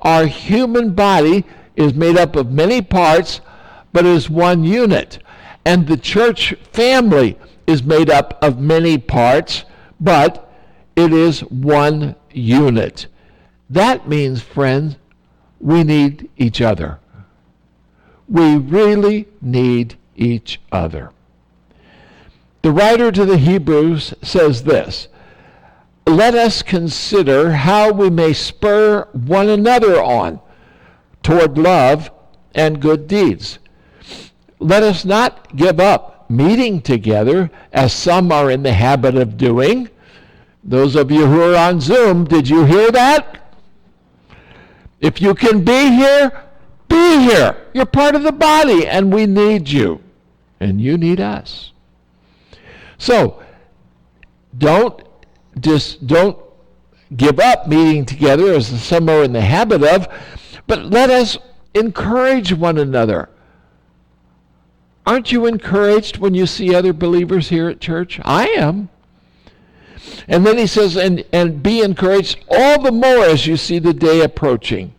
Our human body is made up of many parts, but is one unit. And the church family is made up of many parts, but it is one unit. That means, friends, we need each other. We really need each other. The writer to the Hebrews says this: let us consider how we may spur one another on toward love and good deeds. Let us not give up meeting together, as some are in the habit of doing. Those of you who are on Zoom, did you hear that? If you can be here, be here. You're part of the body, and we need you, and you need us. So, don't give up meeting together, as some are in the habit of, but let us encourage one another. Aren't you encouraged when you see other believers here at church? I am. And then he says, and be encouraged all the more as you see the day approaching.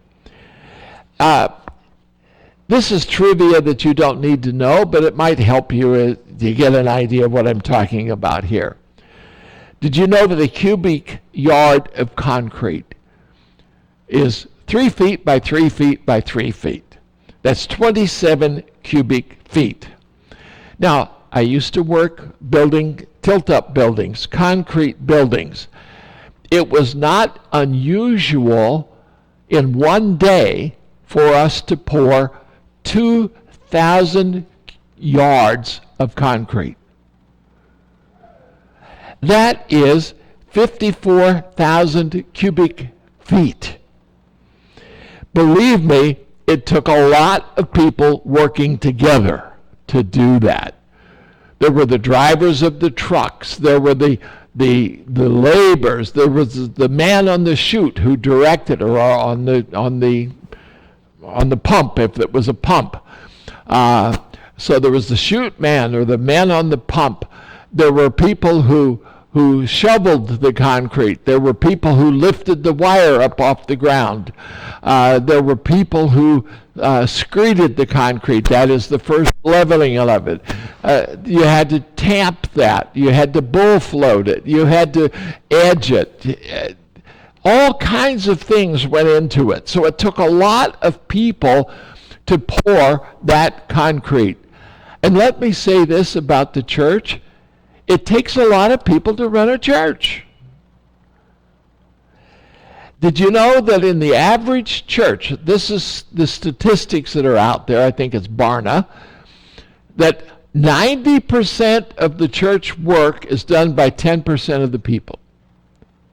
This is trivia that you don't need to know, but it might help you to get an idea of what I'm talking about here. Did you know that a cubic yard of concrete is 3 feet by 3 feet by 3 feet? That's 27 cubic feet. Now, I used to work building tilt-up buildings, concrete buildings. It was not unusual in one day for us to pour 2,000 yards of concrete. That is 54,000 cubic feet. Believe me, it took a lot of people working together to do that. There were the drivers of the trucks, there were the laborers, there was the man on the chute who directed, or on the pump, if it was a pump. So there was the chute man, or the man on the pump. There were people who shoveled the concrete. There were people who lifted the wire up off the ground. There were people who screeded the concrete. That is the first leveling of it. You had to tamp that. You had to bull float it. You had to edge it. All kinds of things went into it. So it took a lot of people to pour that concrete. And let me say this about the church. It takes a lot of people to run a church. Did you know that in the average church, this is the statistics that are out there, I think it's Barna, that 90% of the church work is done by 10% of the people.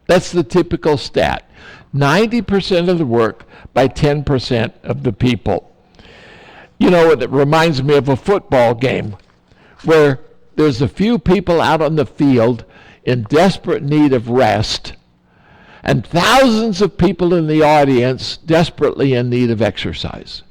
That's the typical stat. 90% of the work by 10% of the people. You know, it reminds me of a football game where there's a few people out on the field in desperate need of rest, and thousands of people in the audience desperately in need of exercise.